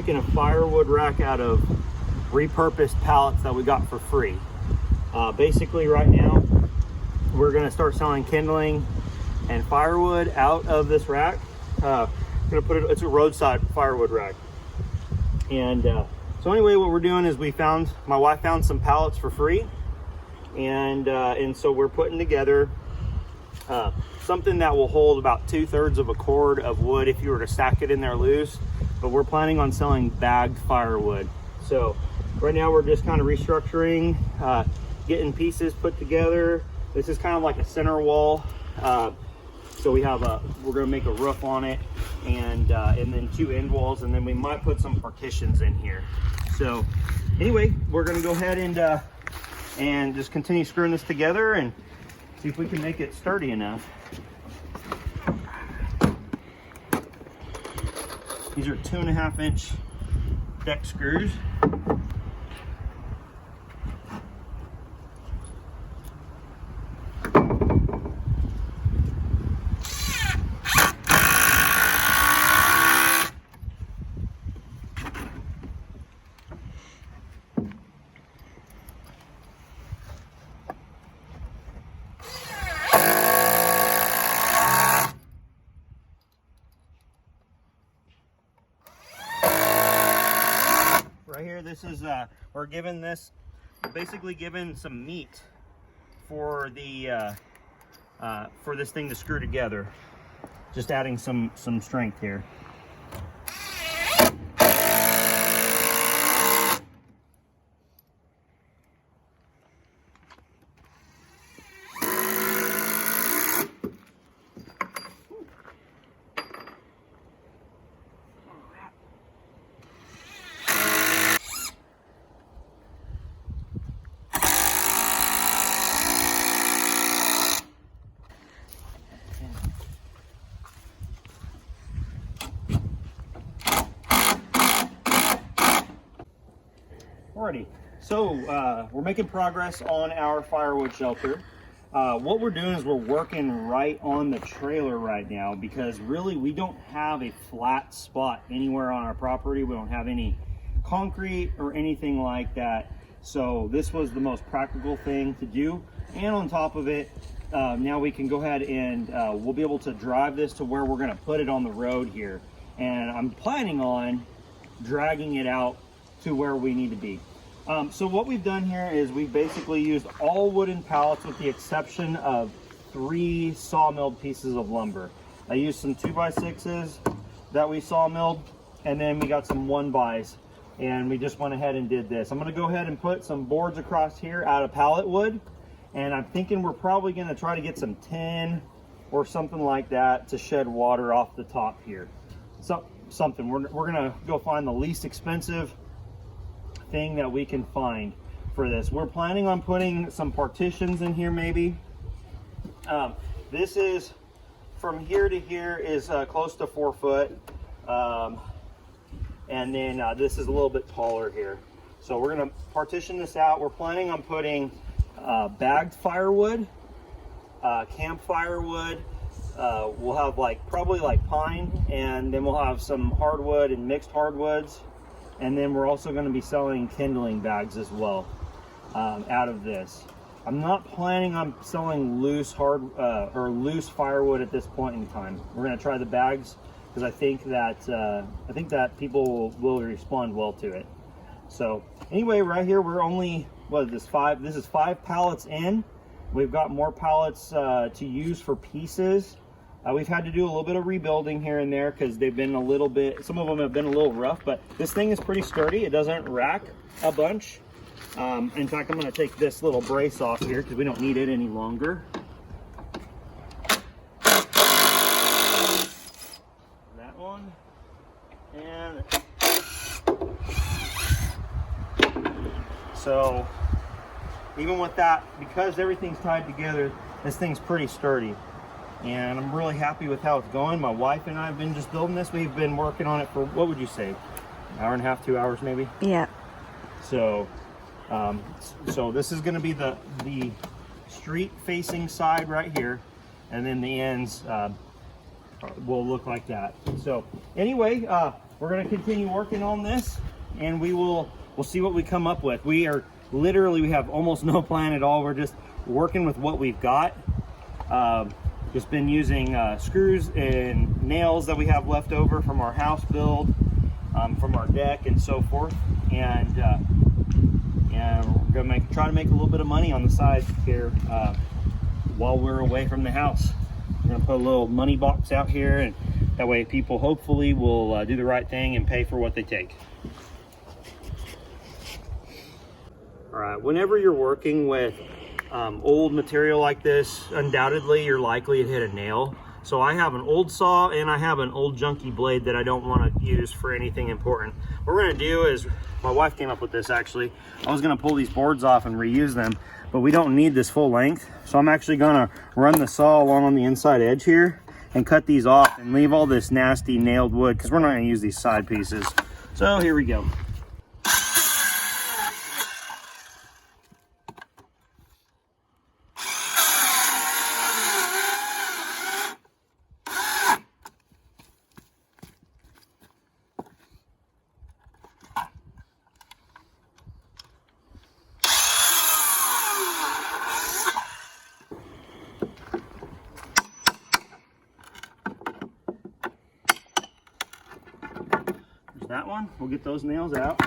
making a firewood rack out of repurposed pallets that we got for free. Basically right now, we're gonna start selling kindling and firewood out of this rack. Gonna put it, it's a roadside firewood rack. And so anyway, what we're doing is my wife found some pallets for free. And so we're putting together something that will hold about 2/3 of a cord of wood if you were to stack it in there loose. But we're planning on selling bagged firewood. So right now we're just kind of restructuring, getting pieces put together. This is kind of like a center wall. So we're gonna make a roof on it, and then 2 end walls, and then we might put some partitions in here. So anyway, we're gonna go ahead and just continue screwing this together and see if we can make it sturdy enough. These are 2.5-inch deck screws. Right here, this is we're basically given some meat for the for this thing to screw together. Just adding some strength here. Alrighty, so we're making progress on our firewood shelter. What we're doing is we're working right on the trailer right now, because really we don't have a flat spot anywhere on our property. We don't have any concrete or anything like that. So this was the most practical thing to do. And on top of it, now we can go ahead and we'll be able to drive this to where we're gonna put it on the road here. And I'm planning on dragging it out to where we need to be. So what we've done here is we've basically used all wooden pallets with the exception of 3 sawmilled pieces of lumber. I used some 2x6s that we sawmilled, and then we got some 1x, and we just went ahead and did this. I'm gonna go ahead and put some boards across here out of pallet wood, and I'm thinking we're probably gonna try to get some tin or something like that to shed water off the top here. So something, we're gonna go find the least expensive thing that we can find for this. We're planning on putting some partitions in here maybe. This is from here to here is close to 4 foot, and then this is a little bit taller here. So we're gonna partition this out. We're planning on putting bagged firewood, camp firewood. We'll have probably pine, and then we'll have some hardwood and mixed hardwoods. And then we're also going to be selling kindling bags as well out of this. I'm not planning on selling loose firewood at this point in time. We're going to try the bags because I think that people will respond well to it. So anyway, right here we're only this is 5 pallets in. We've got more pallets to use for pieces. We've had to do a little bit of rebuilding here and there because they've been some of them have been a little rough, but this thing is pretty sturdy. It doesn't rack a bunch. In fact, I'm going to take this little brace off here because we don't need it any longer. That one. And so even with that, because everything's tied together, this thing's pretty sturdy. And I'm really happy with how it's going. My wife and I have been just building this. We've been working on it for, what would you say, 1.5 hours, 2 hours maybe? Yeah. So so this is going to be the street facing side right here, and then the ends will look like that. So anyway, we're going to continue working on this, and we'll see what we come up with. We have almost no plan at all. We're just working with what we've got. Just been using screws and nails that we have left over from our house build, from our deck and so forth, and we're gonna try to make a little bit of money on the side here while we're away from the house. We're gonna put a little money box out here, and that way people hopefully will do the right thing and pay for what they take. All right, whenever you're working with old material like this, undoubtedly you're likely to hit a nail. So I have an old saw and I have an old junky blade that I don't want to use for anything important. What we're going to do is, my wife came up with this actually. I was going to pull these boards off and reuse them, but we don't need this full length. So I'm actually going to run the saw along on the inside edge here and cut these off and leave all this nasty nailed wood, because we're not going to use these side pieces. So here we go. That one, we'll get those nails out.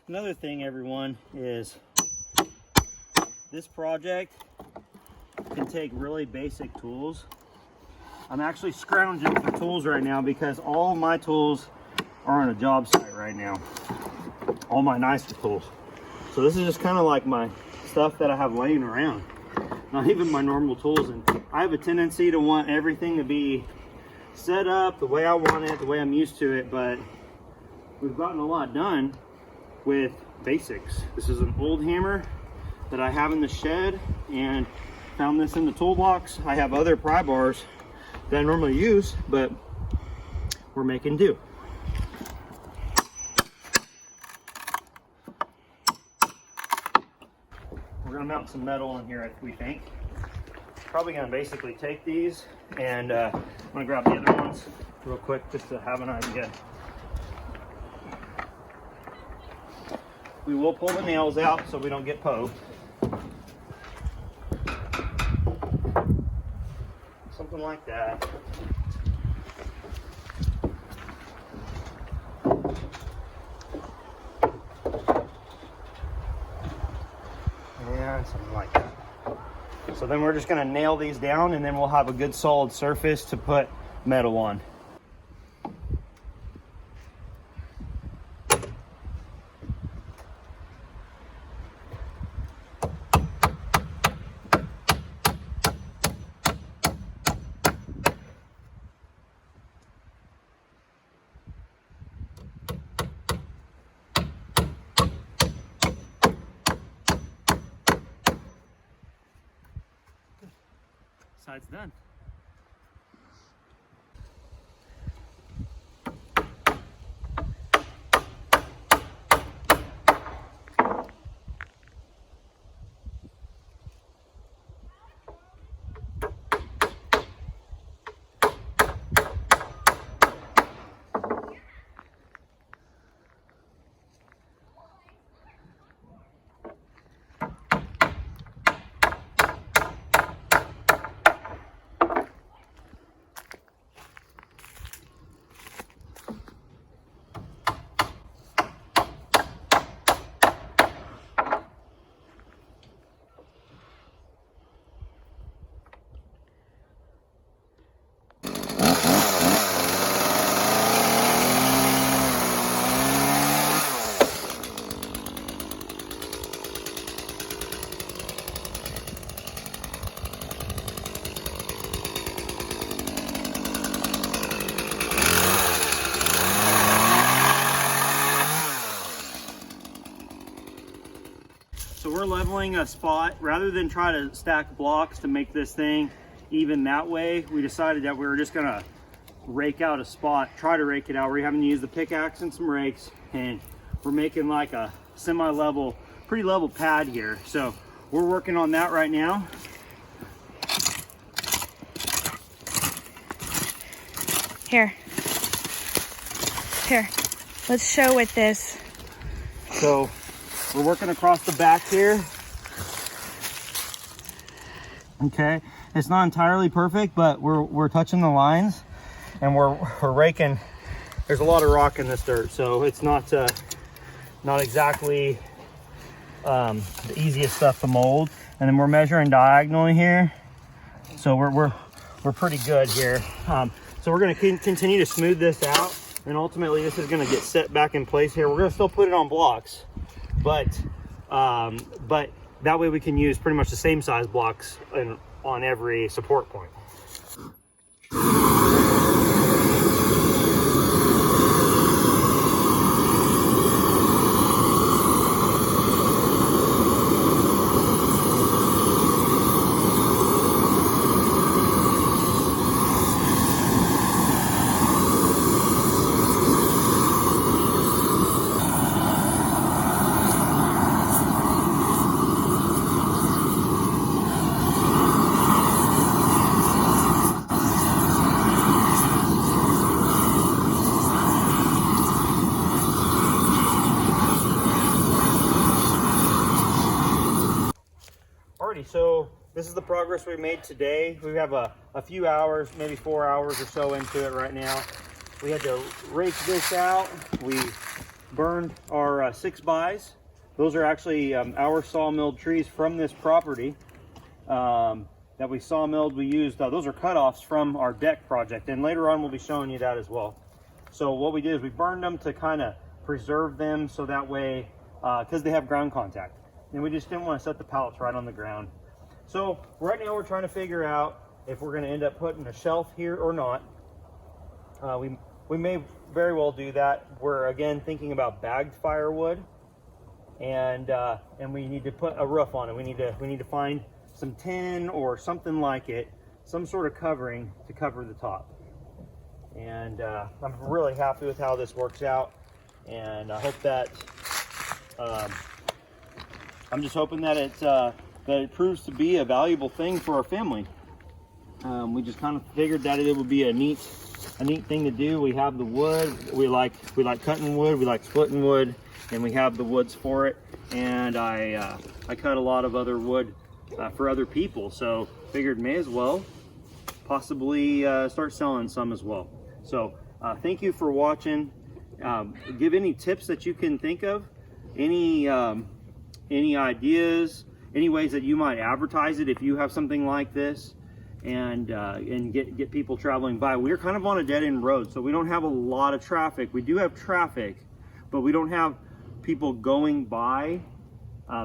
Another thing, everyone, is this project can take really basic tools. I'm actually scrounging for tools right now because all my tools are on a job site right now. All my nicer tools. So this is just kind of like my stuff that I have laying around. Not even my normal tools. And I have a tendency to want everything to be set up the way I want it, the way I'm used to it, but we've gotten a lot done with basics. This is an old hammer that I have in the shed, and found this in the toolbox. I have other pry bars that I normally use, but we're making do. We're gonna mount some metal in here, we think. Probably gonna basically take these, and I'm gonna grab the other ones real quick just to have an idea. We will pull the nails out so we don't get poked. Something like that. And something like that. So then we're just going to nail these down, and then we'll have a good solid surface to put metal on. Side's done. settling a spot, rather than try to stack blocks to make this thing even that way, we decided that we were just gonna rake out a spot, try to rake it out. We're having to use the pickaxe and some rakes, and we're making like a semi-level, pretty level pad here. So we're working on that right now. Here, let's show with this. So we're working across the back here. Okay, it's not entirely perfect, but we're touching the lines, and we're raking. There's a lot of rock in this dirt, so it's not exactly the easiest stuff to mold. And then we're measuring diagonally here, so we're pretty good here. So we're going to continue to smooth this out, and ultimately this is going to get set back in place here. We're going to still put it on blocks, but that way we can use pretty much the same size blocks on every support point. Alrighty, so this is the progress we made today. We have a few hours, maybe 4 hours or so into it right now. We had to rake this out. We burned our 6x. Those are actually our sawmilled trees from this property that we sawmilled. We used, those are cutoffs from our deck project, and later on we'll be showing you that as well. So what we did is we burned them to kind of preserve them, so that way, because they have ground contact. And we just didn't want to set the pallets right on the ground. So right now we're trying to figure out if we're going to end up putting a shelf here or not. We may very well do that. We're again thinking about bagged firewood, and we need to put a roof on it. We need to find some tin or something like it, some sort of covering to cover the top. And I'm really happy with how this works out, and I hope that I'm just hoping that it proves to be a valuable thing for our family. We just kind of figured that it would be a neat thing to do. We have the wood. We like cutting wood. We like splitting wood, and we have the woods for it. And I cut a lot of other wood for other people, so figured may as well possibly start selling some as well. So thank you for watching. Give any tips that you can think of, any ideas, any ways that you might advertise it if you have something like this, and get people traveling by. We're kind of on a dead-end road, so we don't have a lot of traffic. We do have traffic, but we don't have people going by.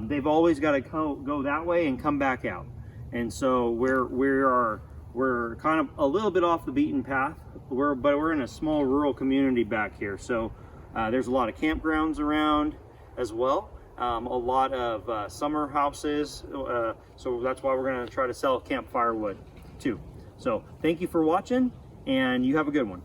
They've always got to go that way and come back out, and so we're kind of a little bit off the beaten path. But we're in a small rural community back here, so there's a lot of campgrounds around as well. A lot of summer houses, so that's why we're going to try to sell camp firewood too. So thank you for watching, and you have a good one.